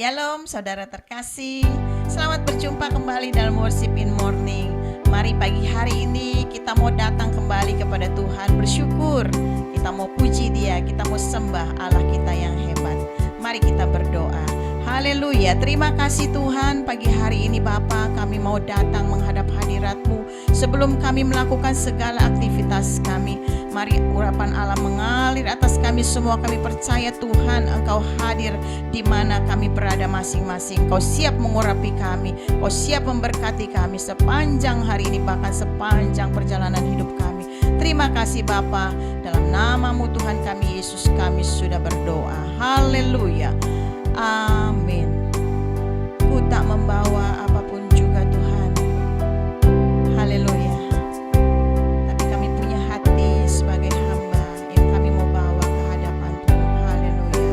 Shalom saudara terkasih, selamat berjumpa kembali dalam Worship in Morning. Mari pagi hari ini kita mau datang kembali kepada Tuhan, bersyukur. Kita mau puji Dia, kita mau sembah Allah kita yang hebat. Mari kita berdoa. Haleluya, terima kasih Tuhan. Pagi hari ini Bapa, kami mau datang menghadap hadirat-Mu. Sebelum kami melakukan segala aktivitas kami, mari urapan Allah mengalir atas kami semua. Kami percaya Tuhan, Engkau hadir di mana kami berada masing-masing. Kau siap mengurapi kami, Kau siap memberkati kami sepanjang hari ini, bahkan sepanjang perjalanan hidup kami. Terima kasih Bapa, dalam nama-Mu Tuhan kami Yesus kami sudah berdoa. Haleluya, amin. Ku tak membawa apapun juga Tuhan, haleluya, tapi kami punya hati sebagai hamba yang kami mau bawa ke hadapan Tuhan. Haleluya,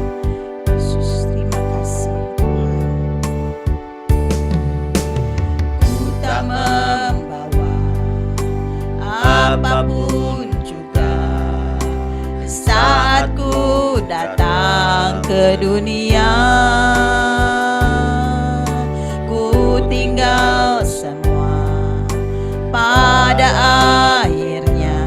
Yesus terima kasih Tuhan. Ku tak membawa apapun juga saat ku datang ke dunia. Ku tinggal semua pada akhirnya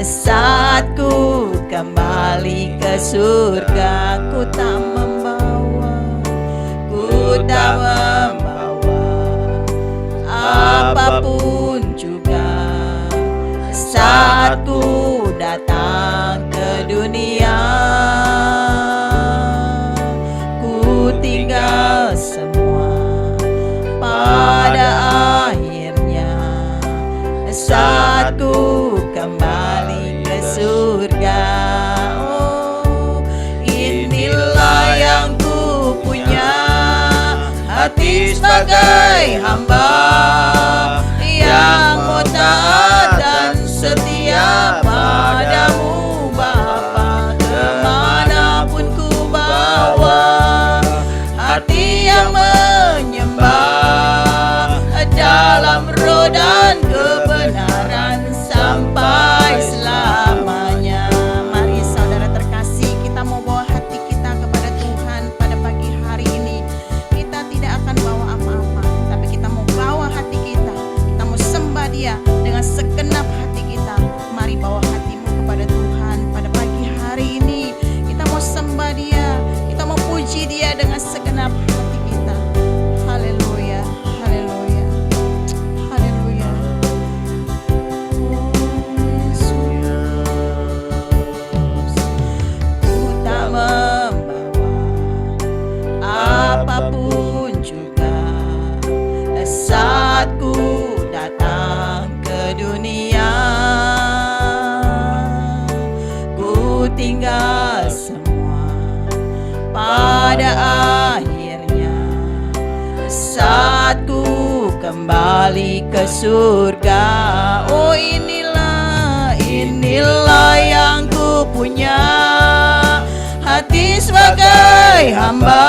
saat ku kembali ke surga. Ku tak membawa apapun juga saat ku datang ke dunia. Ku tinggal semua pada akhirnya saat ku kembali ke surga. Oh, inilah yang ku punya, hati sebagai hamba yang mau taat dan setia padamu Bapa. Kemanapun ku bawa hati yang menyembah dalam roh dan kebenaran sampai selamanya. Mari saudara terkasih, kita mau bawa hati kita kepada Tuhan pada pagi hari ini. Kita tidak akan bawa apa-apa, tapi kita mau bawa hati kita. Kita mau sembah Dia dengan segenap hati kita. Mari bawa hatimu kepada Tuhan pada pagi hari ini. Kita mau sembah Dia, kita mau puji Dia dengan segenap hati kita. Haleluya, haleluya, haleluya. Ku tak membawa apapun juga saat ku datang ke dunia. Ku tinggal semua pada akhirnya saat ku kembali ke surga. Oh, inilah yang ku punya, hati sebagai hamba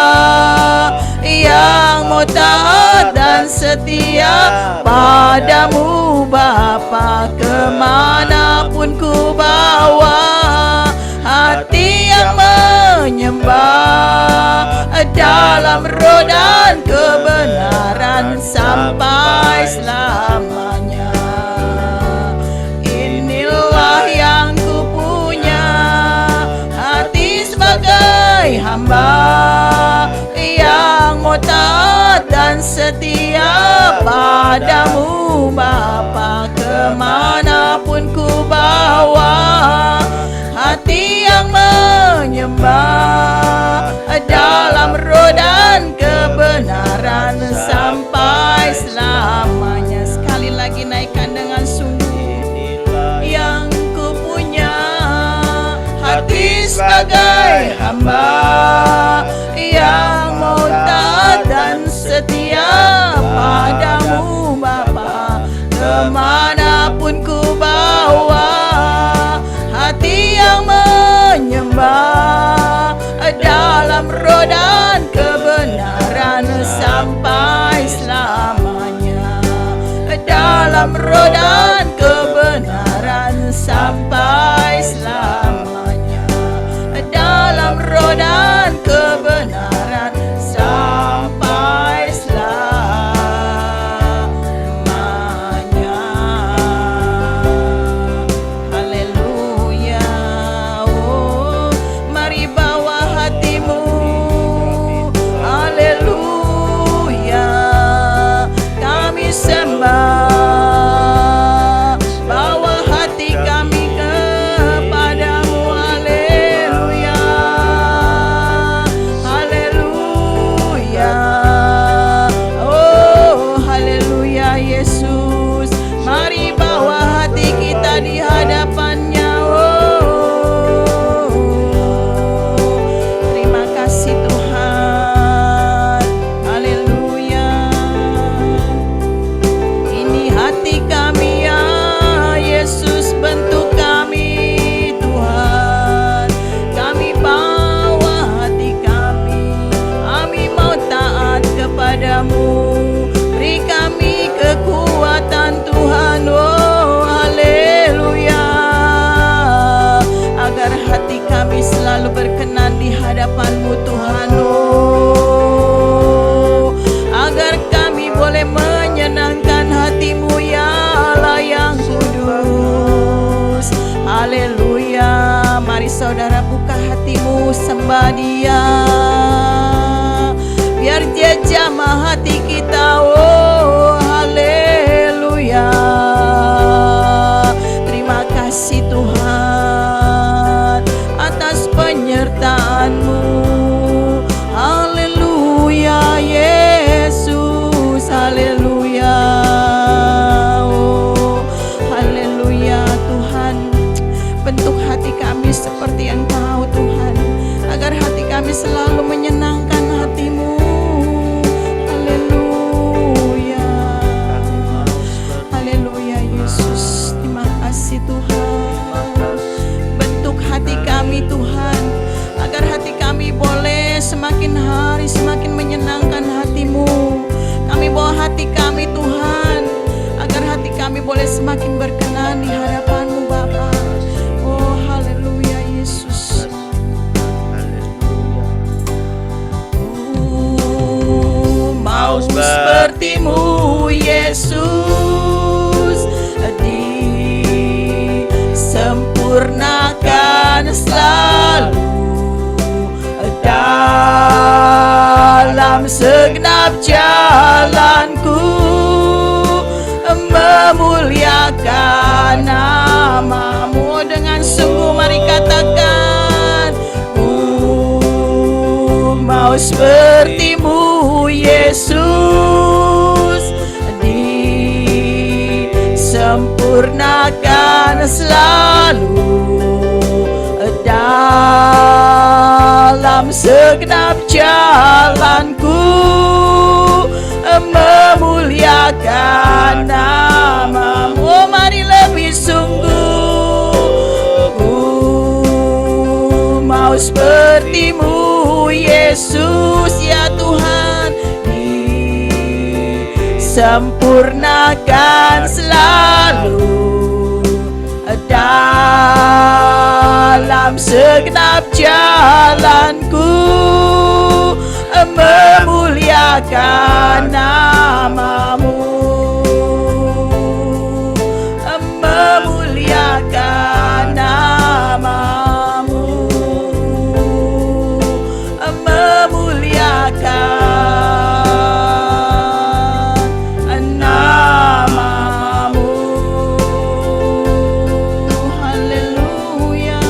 yang mau taat dan setia padamu Bapa. Kemanapun ku bawa hati yang menyembah dalam roh dan kebenaran sampai selamanya. Inilah yang ku punya, hati sebagai hamba yang mau taat dan setia padamu Bapa. Kemanapun ku bawa hati yang menyembah dalam roh dan kebenaran sampai selamanya. Sekali lagi naikkan dengan sungguh, yang ku punya, hati sebagai hamba yang mau taat dan setia padamu Bapa. Kemanapun ku bawa hati yang menyembah dalam roh dan kebenaran sampai selamanya. Dalam roh dan kebenaran sampai selamanya. Dalam roh dan kebenaran sampai sembah Dia, biar Dia jamah hati kita. Oh haleluya. Terima kasih Tuhan atas penyertaan-Mu. Haleluya Yesus, haleluya. Oh haleluya Tuhan, bentuk hati kami seperti Engkau Tuhan, agar hati kami selalu menyenangkan hati-Mu. Haleluya, haleluya Yesus. Terima kasih Tuhan, bentuk hati kami Tuhan, agar hati kami boleh semakin hari semakin menyenangkan hati-Mu. Kami bawa hati kami Tuhan, agar hati kami boleh semakin berkenan di hadapan-Mu Bapa. Oh haleluya Yesus. Mau seperti-Mu Yesus, disempurnakan selalu dalam segenap jalanku, memuliakan nama-Mu. Dengan sungguh mari katakan, mau seperti-Mu Yesus, disempurnakan selalu dalam segenap jalanku, memuliakan nama-Mu. Oh, mari lebih sungguh, mau seperti-Mu Yesus ya Tuhan, disempurnakan selalu dalam segenap jalanku, memuliakan nama-Mu, memuliakan nama-Mu, memuliakan nama-Mu. Haleluya.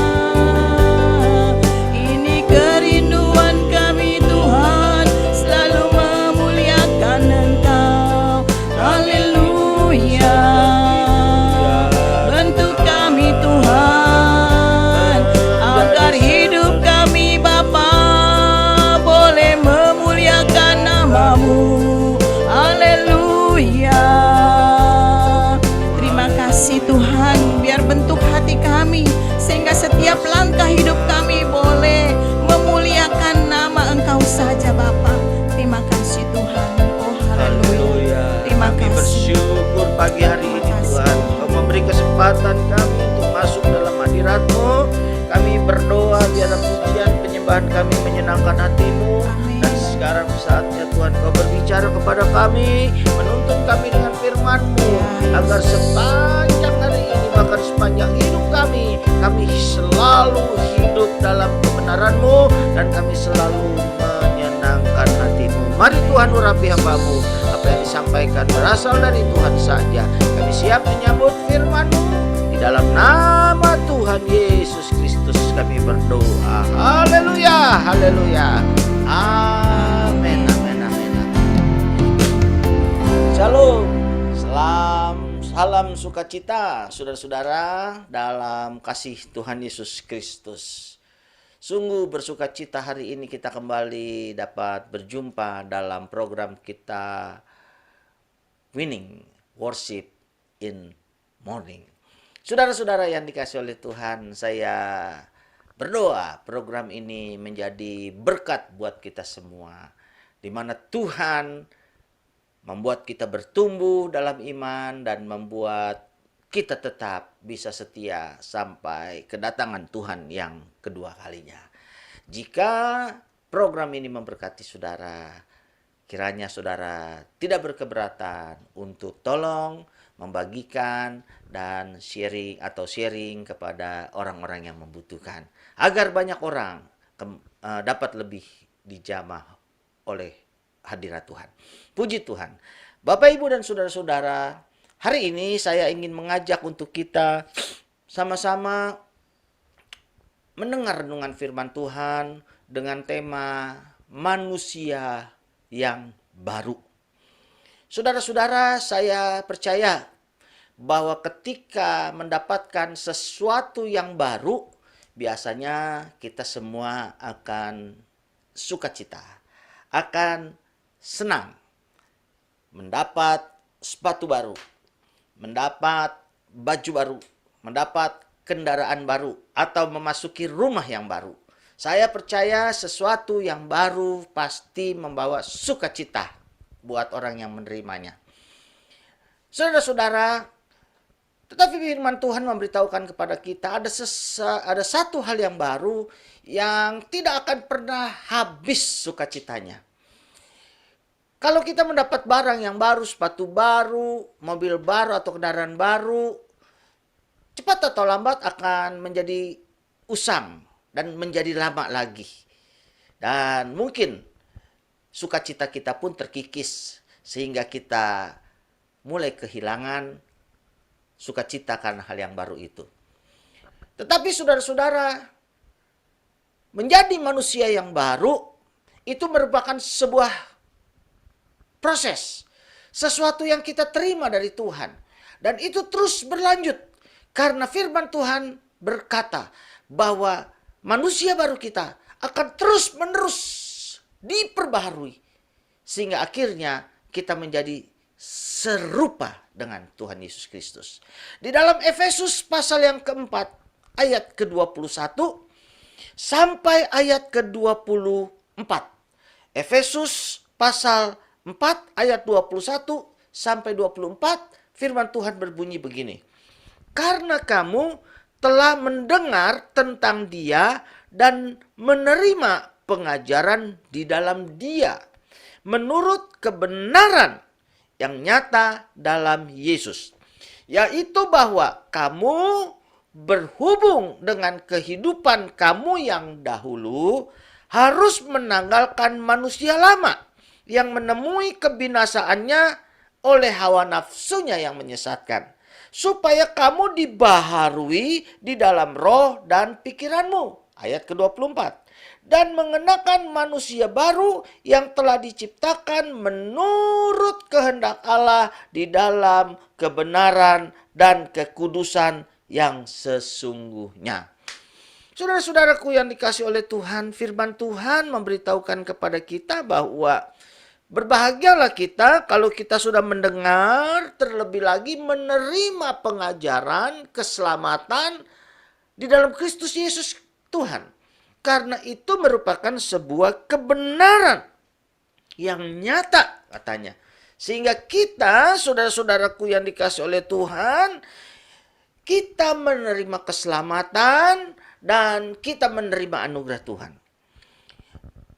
Ini kerinduan kami Tuhan, selalu memuliakan Engkau. Haleluya. Bentuk kami Tuhan, agar hidup kami Bapa boleh memuliakan nama-Mu. Haleluya. Terima kasih Tuhan, biar bentuk hati kami, sehingga setiap langkah hidup kami boleh memuliakan nama Engkau saja Bapa. Terima kasih Tuhan. Oh haleluya. Terima Kami kasih. bersyukur pagi hari ini Tuhan, Kau memberi kesempatan kami untuk masuk dalam hadirat-Mu. Kami berdoa biar pujian penyembahan kami menyenangkan hati-Mu. Amin. Dan sekarang saatnya Tuhan Kau berbicara kepada kami, menuntun kami dengan firman-Mu, agar sepanjang hari ini bahkan sepanjang hidup kami selalu hidup dalam kebenaran-Mu, dan kami selalu menyenangkan hati-Mu. Mari Tuhan urapi hamba-Mu, apa yang disampaikan berasal dari Tuhan saja. Kami siap menyambut firman-Mu, di dalam nama Tuhan Yesus Kristus kami berdoa. Haleluya, haleluya. Amin, amin, amin, amin. Shalom, salam sukacita saudara-saudara dalam kasih Tuhan Yesus Kristus. Sungguh bersukacita hari ini kita kembali dapat berjumpa dalam program kita Winning Worship in Morning. Saudara-saudara yang dikasihi oleh Tuhan, saya berdoa program ini menjadi berkat buat kita semua, di mana Tuhan membuat kita bertumbuh dalam iman dan membuat kita tetap bisa setia sampai kedatangan Tuhan yang kedua kalinya. Jika program ini memberkati saudara, kiranya saudara tidak berkeberatan untuk tolong membagikan dan sharing kepada orang-orang yang membutuhkan, agar banyak orang dapat lebih dijamah oleh hadirat Tuhan. Puji Tuhan. Bapak, Ibu, dan saudara-saudara, hari ini saya ingin mengajak untuk kita sama-sama mendengar renungan firman Tuhan dengan tema manusia yang baru. Saudara-saudara, saya percaya bahwa ketika mendapatkan sesuatu yang baru, biasanya kita semua akan sukacita, akan senang mendapat sepatu baru, mendapat baju baru, mendapat kendaraan baru, atau memasuki rumah yang baru. Saya percaya sesuatu yang baru pasti membawa sukacita buat orang yang menerimanya. Saudara-saudara, tetapi firman Tuhan memberitahukan kepada kita ada satu hal yang baru yang tidak akan pernah habis sukacitanya. Kalau kita mendapat barang yang baru, sepatu baru, mobil baru atau kendaraan baru, cepat atau lambat akan menjadi usang dan menjadi lama lagi. Dan mungkin sukacita kita pun terkikis sehingga kita mulai kehilangan sukacita karena hal yang baru itu. Tetapi saudara-saudara, menjadi manusia yang baru itu merupakan sebuah proses. Sesuatu yang kita terima dari Tuhan. Dan itu terus berlanjut. Karena firman Tuhan berkata bahwa manusia baru kita akan terus-menerus diperbaharui. Sehingga akhirnya kita menjadi serupa dengan Tuhan Yesus Kristus. Di dalam Efesus pasal yang keempat, ayat ke-21 sampai ayat ke-24. Efesus pasal 4 ayat 21 sampai 24, firman Tuhan berbunyi begini. Karena kamu telah mendengar tentang Dia dan menerima pengajaran di dalam Dia menurut kebenaran yang nyata dalam Yesus, yaitu bahwa kamu berhubung dengan kehidupan kamu yang dahulu harus menanggalkan manusia lama yang menemui kebinasaannya oleh hawa nafsunya yang menyesatkan, supaya kamu dibaharui di dalam roh dan pikiranmu. Ayat ke-24. Dan mengenakan manusia baru yang telah diciptakan menurut kehendak Allah di dalam kebenaran dan kekudusan yang sesungguhnya. Saudara-saudaraku yang dikasihi oleh Tuhan, firman Tuhan memberitahukan kepada kita bahwa berbahagialah kita kalau kita sudah mendengar, terlebih lagi menerima pengajaran keselamatan di dalam Kristus Yesus Tuhan. Karena itu merupakan sebuah kebenaran yang nyata katanya. Sehingga kita, saudara-saudaraku yang dikasihi oleh Tuhan, kita menerima keselamatan dan kita menerima anugerah Tuhan.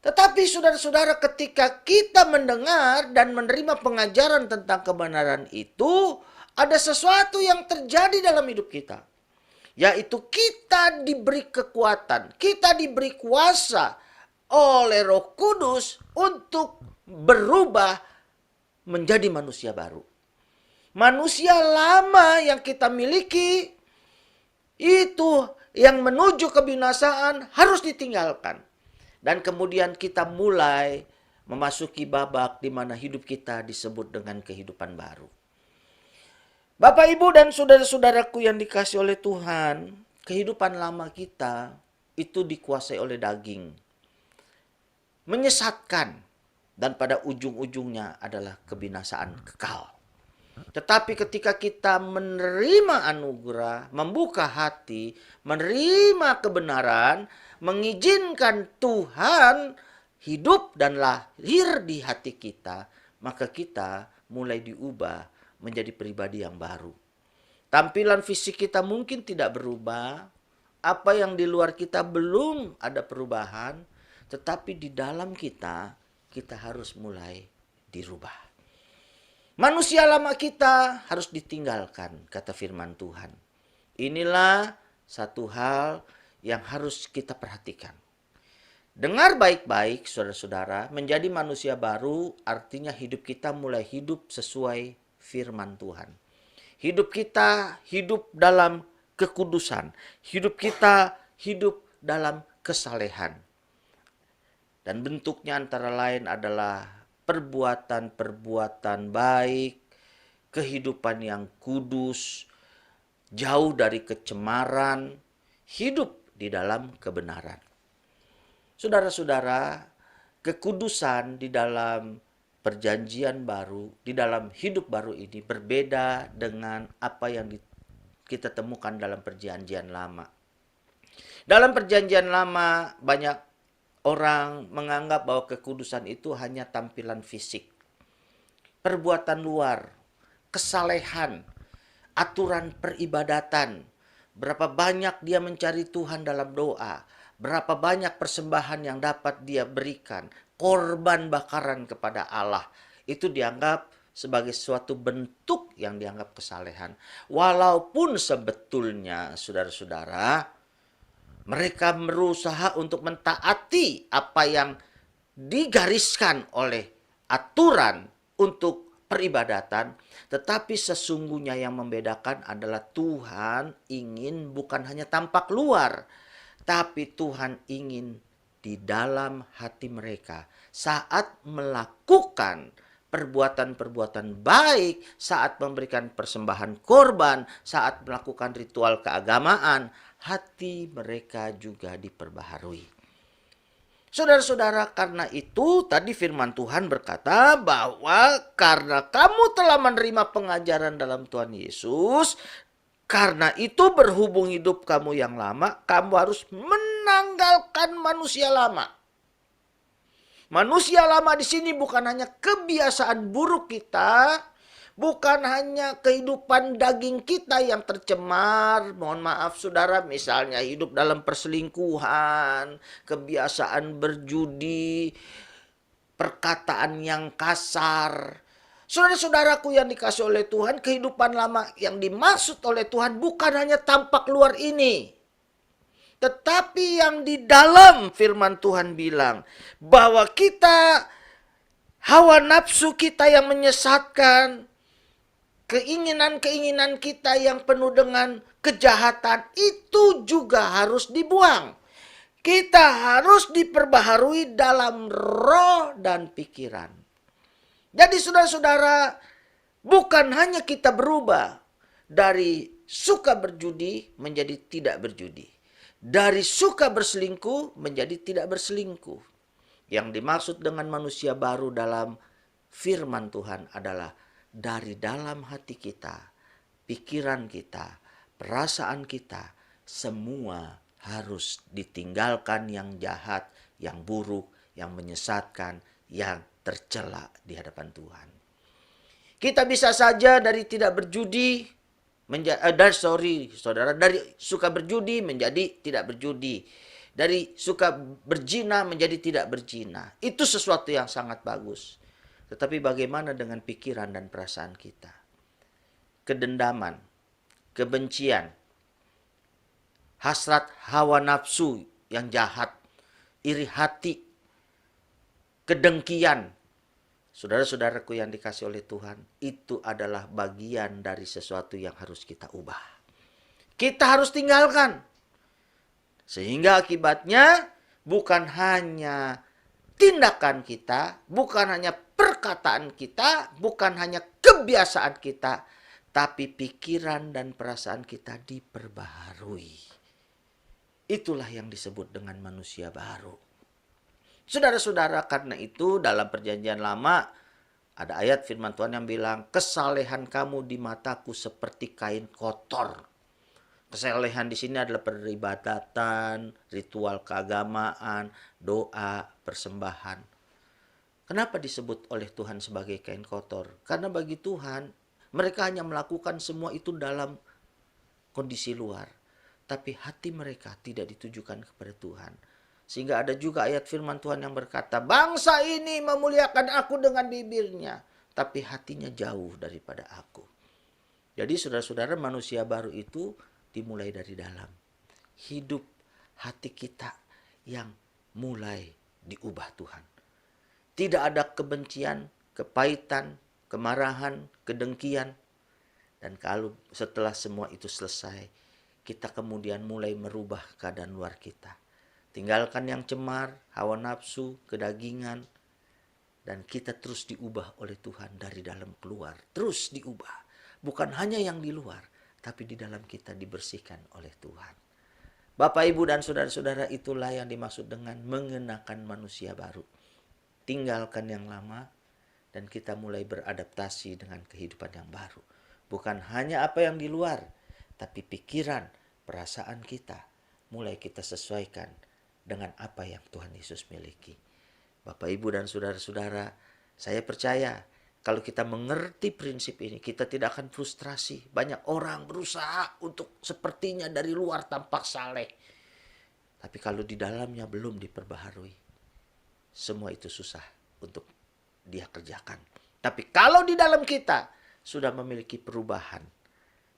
Tetapi saudara-saudara, ketika kita mendengar dan menerima pengajaran tentang kebenaran itu, ada sesuatu yang terjadi dalam hidup kita. Yaitu kita diberi kekuatan, kita diberi kuasa oleh Roh Kudus untuk berubah menjadi manusia baru. Manusia lama yang kita miliki itu yang menuju kebinasaan harus ditinggalkan. Dan kemudian kita mulai memasuki babak di mana hidup kita disebut dengan kehidupan baru. Bapak, Ibu, dan saudara-saudaraku yang dikasihi oleh Tuhan, kehidupan lama kita itu dikuasai oleh daging. Menyesatkan, dan pada ujung-ujungnya adalah kebinasaan kekal. Tetapi ketika kita menerima anugerah, membuka hati, menerima kebenaran, mengizinkan Tuhan hidup dan lahir di hati kita, maka kita mulai diubah menjadi pribadi yang baru. Tampilan fisik kita mungkin tidak berubah, apa yang di luar kita belum ada perubahan, tetapi di dalam kita harus mulai dirubah. Manusia lama kita harus ditinggalkan, kata firman Tuhan. Inilah satu hal yang harus kita perhatikan. Dengar baik-baik, saudara-saudara, menjadi manusia baru artinya hidup kita mulai hidup sesuai firman Tuhan. Hidup kita hidup dalam kekudusan. Hidup kita hidup dalam kesalehan. Dan bentuknya antara lain adalah perbuatan-perbuatan baik, kehidupan yang kudus, jauh dari kecemaran, hidup di dalam kebenaran. Saudara-saudara, kekudusan di dalam perjanjian baru, di dalam hidup baru ini berbeda dengan apa yang kita temukan dalam perjanjian lama. Dalam perjanjian lama, banyak orang menganggap bahwa kekudusan itu hanya tampilan fisik, perbuatan luar, kesalehan, aturan peribadatan, berapa banyak dia mencari Tuhan dalam doa, berapa banyak persembahan yang dapat dia berikan, korban bakaran kepada Allah. Itu dianggap sebagai suatu bentuk yang dianggap kesalehan. Walaupun sebetulnya saudara-saudara, mereka berusaha untuk mentaati apa yang digariskan oleh aturan untuk peribadatan, tetapi sesungguhnya yang membedakan adalah Tuhan ingin bukan hanya tampak luar, tapi Tuhan ingin di dalam hati mereka saat melakukan perbuatan-perbuatan baik, saat memberikan persembahan korban, saat melakukan ritual keagamaan, hati mereka juga diperbaharui. Saudara-saudara, karena itu tadi firman Tuhan berkata bahwa karena kamu telah menerima pengajaran dalam Tuhan Yesus, karena itu berhubung hidup kamu yang lama, kamu harus menanggalkan manusia lama. Manusia lama di sini bukan hanya kebiasaan buruk kita, bukan hanya kehidupan daging kita yang tercemar. Mohon maaf saudara, misalnya hidup dalam perselingkuhan, kebiasaan berjudi, perkataan yang kasar. Saudara-saudaraku yang dikasih oleh Tuhan, kehidupan lama yang dimaksud oleh Tuhan bukan hanya tampak luar ini. Tetapi yang di dalam firman Tuhan bilang bahwa kita, hawa nafsu kita yang menyesatkan, keinginan-keinginan kita yang penuh dengan kejahatan itu juga harus dibuang. Kita harus diperbaharui dalam roh dan pikiran. Jadi saudara-saudara, bukan hanya kita berubah dari suka berjudi menjadi tidak berjudi. Dari suka berselingkuh menjadi tidak berselingkuh. Yang dimaksud dengan manusia baru dalam firman Tuhan adalah dari dalam hati kita, pikiran kita, perasaan kita, semua harus ditinggalkan yang jahat, yang buruk, yang menyesatkan, yang tercela di hadapan Tuhan. Kita bisa saja dari tidak berjudi dari suka berjudi menjadi tidak berjudi. Dari suka berzina menjadi tidak berzina. Itu sesuatu yang sangat bagus. Tetapi bagaimana dengan pikiran dan perasaan kita? Kedendaman, kebencian, hasrat hawa nafsu yang jahat, iri hati, kedengkian. Saudara-saudaraku yang dikasih oleh Tuhan, itu adalah bagian dari sesuatu yang harus kita ubah. Kita harus tinggalkan. Sehingga akibatnya bukan hanya tindakan kita, bukan hanya perkataan kita, bukan hanya kebiasaan kita, tapi pikiran dan perasaan kita diperbaharui. Itulah yang disebut dengan manusia baru. Saudara-saudara, karena itu dalam perjanjian lama ada ayat firman Tuhan yang bilang, kesalehan kamu di mataku seperti kain kotor. Kesalehan di sini adalah peribadatan, ritual keagamaan, doa, persembahan. Kenapa disebut oleh Tuhan sebagai kain kotor? Karena bagi Tuhan, mereka hanya melakukan semua itu dalam kondisi luar. Tapi hati mereka tidak ditujukan kepada Tuhan. Sehingga ada juga ayat firman Tuhan yang berkata, bangsa ini memuliakan aku dengan bibirnya, tapi hatinya jauh daripada aku. Jadi saudara-saudara, manusia baru itu dimulai dari dalam. Hidup hati kita yang mulai diubah Tuhan. Tidak ada kebencian, kepahitan, kemarahan, kedengkian. Dan kalau setelah semua itu selesai, kita kemudian mulai merubah keadaan luar kita. Tinggalkan yang cemar, hawa nafsu, kedagingan. Dan kita terus diubah oleh Tuhan dari dalam keluar. Terus diubah. Bukan hanya yang di luar, tapi di dalam kita dibersihkan oleh Tuhan. Bapak, Ibu, dan saudara-saudara, itulah yang dimaksud dengan mengenakan manusia baru. Tinggalkan yang lama dan kita mulai beradaptasi dengan kehidupan yang baru. Bukan hanya apa yang di luar, tapi pikiran, perasaan kita mulai kita sesuaikan dengan apa yang Tuhan Yesus miliki. Bapak, Ibu, dan saudara-saudara, saya percaya kalau kita mengerti prinsip ini, kita tidak akan frustrasi. Banyak orang berusaha untuk sepertinya dari luar tampak saleh, tapi kalau di dalamnya belum diperbaharui, semua itu susah untuk dia kerjakan. Tapi kalau di dalam kita sudah memiliki perubahan,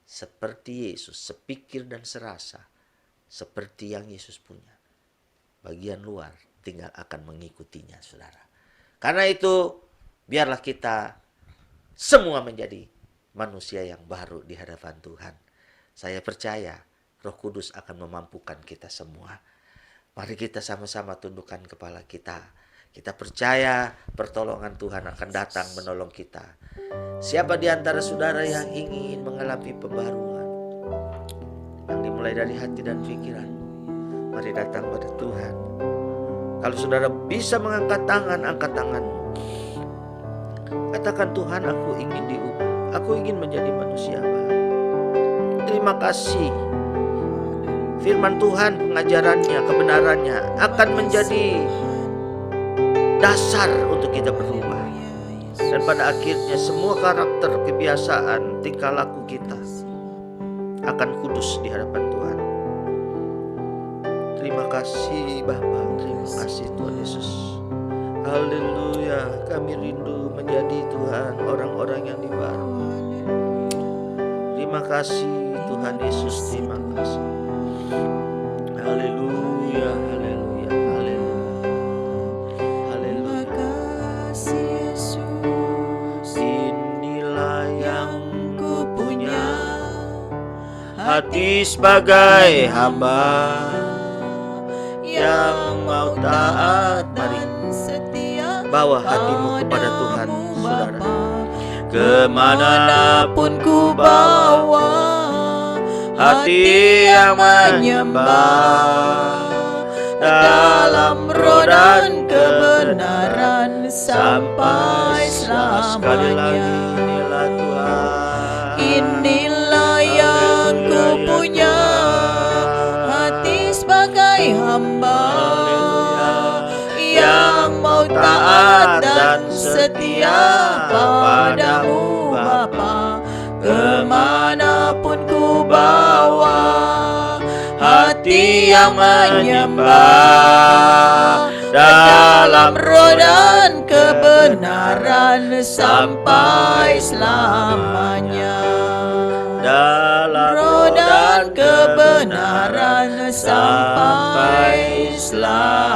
seperti Yesus, sepikir dan serasa, seperti yang Yesus punya, bagian luar tinggal akan mengikutinya, saudara. Karena itu, biarlah kita semua menjadi manusia yang baru di hadapan Tuhan. Saya percaya Roh Kudus akan memampukan kita semua. Mari kita sama-sama tundukkan kepala kita. Kita percaya pertolongan Tuhan akan datang menolong kita. Siapa di antara saudara yang ingin mengalami pembaruan, yang dimulai dari hati dan pikiran, mari datang pada Tuhan. Kalau saudara bisa mengangkat tangan, angkat tanganmu. Katakan, Tuhan, aku ingin diubah. Aku ingin menjadi manusia baru. Terima kasih. Firman Tuhan, pengajarannya, kebenarannya akan menjadi dasar untuk kita berubah. Dan pada akhirnya semua karakter, kebiasaan, tingkah laku kita akan kudus di hadapan Tuhan. Terima kasih Bapa, terima kasih Tuhan Yesus. Haleluya, kami rindu menjadi Tuhan orang-orang yang baru. Terima kasih Tuhan Yesus, terima kasih. Haleluya, haleluya, haleluya. Haleluya. Kasih Yesus, Inilah yang ku punya, hati sebagai hamba yang mau taat. Mari setia, bawa hatimu kepada Tuhan, saudara. Kemanapun ku bawa, hati yang menyembah dalam roh dan kebenaran sampai selamanya. sekali lagi, inilah Tuhan. Inilah yang ku punya, hati sebagai hamba yang mau taat dan setia padamu Bapa. Kemanapun ku bawa, hati yang menyembah dalam roh dan kebenaran sampai selamanya. Dalam Roh dan kebenaran sampai selamanya.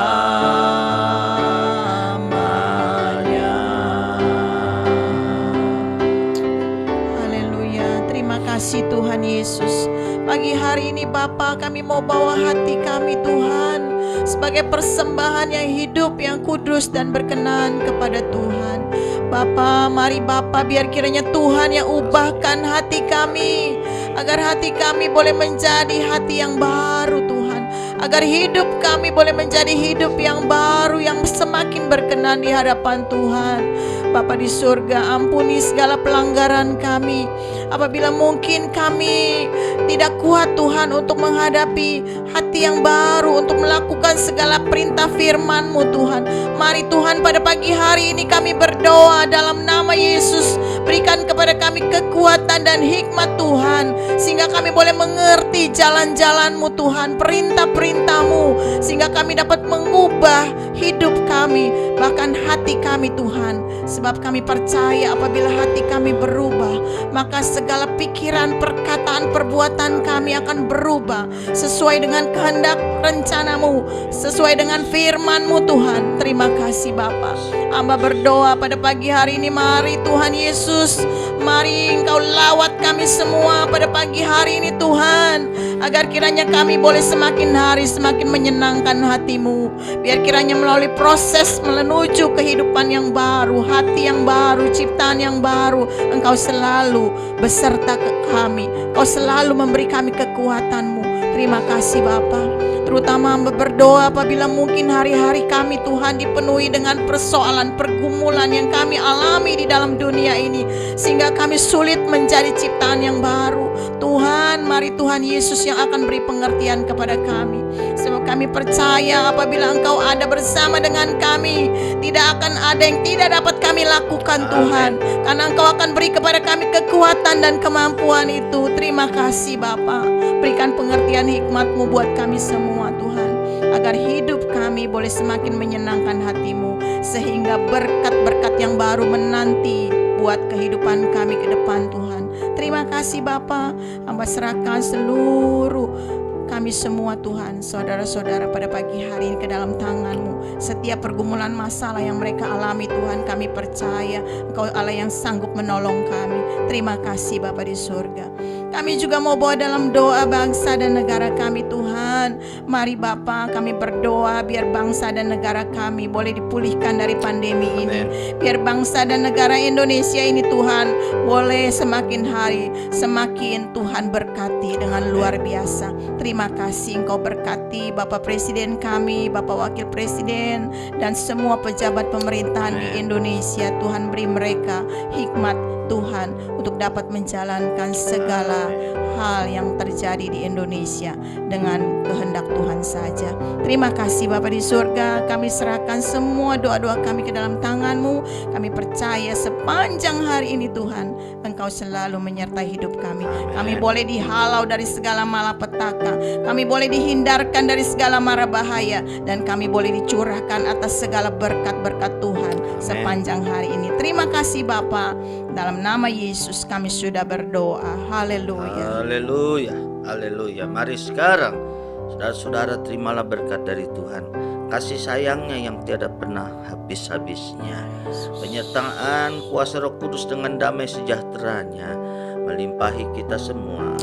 Haleluya. Terima kasih Tuhan Yesus. Pagi hari ini Bapa, kami mau bawa hati kami Tuhan sebagai persembahan yang hidup, yang kudus dan berkenan kepada Tuhan. Bapa, mari Bapa, biar kiranya Tuhan yang ubahkan hati kami, agar hati kami boleh menjadi hati yang baru Tuhan, agar hidup kami boleh menjadi hidup yang baru, yang semakin berkenan di hadapan Tuhan. Bapa di surga, ampuni segala pelanggaran kami. Apabila mungkin kami tidak kuat Tuhan untuk menghadapi hati yang baru, untuk melakukan segala perintah firman-Mu Tuhan. Mari Tuhan, pada pagi hari ini kami berdoa dalam nama Yesus. Berikan kepada kami kekuatan dan hikmat Tuhan, sehingga kami boleh mengerti jalan-jalan-Mu Tuhan, perintah-perintah-Mu, sehingga kami dapat mengubah hidup kami, bahkan hati kami Tuhan. Sebab kami percaya apabila hati kami berubah, maka segala pikiran, perkataan, perbuatan kami akan berubah sesuai dengan kehendak rencanamu, sesuai dengan firman-Mu Tuhan. Terima kasih Bapa. Hamba berdoa pada pagi hari ini, mari Tuhan Yesus, mari Engkau lawat kami semua pada pagi hari ini Tuhan, agar kiranya kami boleh semakin hari semakin menyenangkan hati-Mu. Biar kiranya melalui proses menuju kehidupan yang baru, hati yang baru, ciptaan yang baru, Engkau selalu beserta ke kami, Engkau selalu memberi kami kekuatan-Mu. Terima kasih Bapa. Terutama hamba berdoa apabila mungkin hari-hari kami Tuhan dipenuhi dengan persoalan, pergumulan yang kami alami di dalam dunia ini, sehingga kami sulit menjadi ciptaan yang baru. Tuhan, mari Tuhan Yesus yang akan beri pengertian kepada kami. Sebab kami percaya apabila Engkau ada bersama dengan kami, tidak akan ada yang tidak dapat kami lakukan Tuhan. Karena Engkau akan beri kepada kami kekuatan dan kemampuan itu. Terima kasih Bapa. Berikan pengertian hikmat-Mu buat kami semua Tuhan, agar hidup kami boleh semakin menyenangkan hati-Mu, sehingga berkat-berkat yang baru menanti buat kehidupan kami ke depan Tuhan. Terima kasih Bapa. Hamba serahkan seluruh kami semua Tuhan, saudara-saudara pada pagi hari ini ke dalam tangan-Mu. Setiap pergumulan masalah yang mereka alami Tuhan, kami percaya Engkau Allah yang sanggup menolong kami. Terima kasih Bapa di surga. Kami juga mau bawa dalam doa bangsa dan negara kami Tuhan. Mari Bapa, kami berdoa biar bangsa dan negara kami boleh dipulihkan dari pandemi ini. Biar bangsa dan negara Indonesia ini Tuhan boleh semakin hari semakin Tuhan berkati dengan luar biasa. Terima kasih Engkau berkati Bapak Presiden kami, Bapak Wakil Presiden, dan semua pejabat pemerintahan di Indonesia. Tuhan beri mereka hikmat Tuhan untuk dapat menjalankan segala hal yang terjadi di Indonesia dengan kehendak Tuhan saja. Terima kasih Bapa di surga. Kami serahkan semua doa-doa kami ke dalam tangan-Mu. Kami percaya sepanjang hari ini Tuhan, Engkau selalu menyertai hidup kami. Kami boleh dihalau dari segala malapetaka, kami boleh dihindarkan dari segala mara bahaya, dan kami boleh dicurahkan atas segala berkat-berkat Tuhan sepanjang hari ini. Terima kasih Bapa. Dalam nama Yesus kami sudah berdoa. Haleluya. Haleluya. Haleluya. Mari sekarang saudara-saudara terimalah berkat dari Tuhan. Kasih sayangnya yang tiada pernah habis-habisnya. Penyertaan kuasa Roh Kudus dengan damai sejahteranya melimpahi kita semua.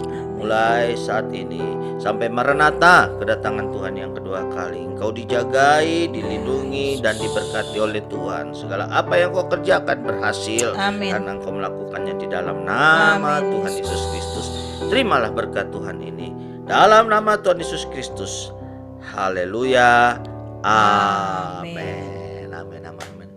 Mulai saat ini sampai Maranatha, kedatangan Tuhan yang kedua kali. Engkau dijagai, dilindungi, dan diberkati oleh Tuhan. Segala apa yang kau kerjakan berhasil. Amin. Karena engkau melakukannya di dalam nama Amin, Tuhan Yesus Kristus. Terimalah berkat Tuhan ini dalam nama Tuhan Yesus Kristus. Haleluya. Amin. Amin. Amin.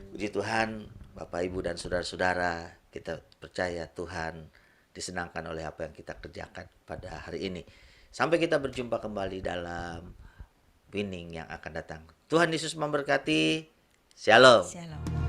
Puji Tuhan, Bapak, Ibu, dan saudara-saudara, kita percaya Tuhan disenangkan oleh apa yang kita kerjakan pada hari ini. Sampai kita berjumpa kembali dalam winning yang akan datang. Tuhan Yesus memberkati. Shalom. Shalom.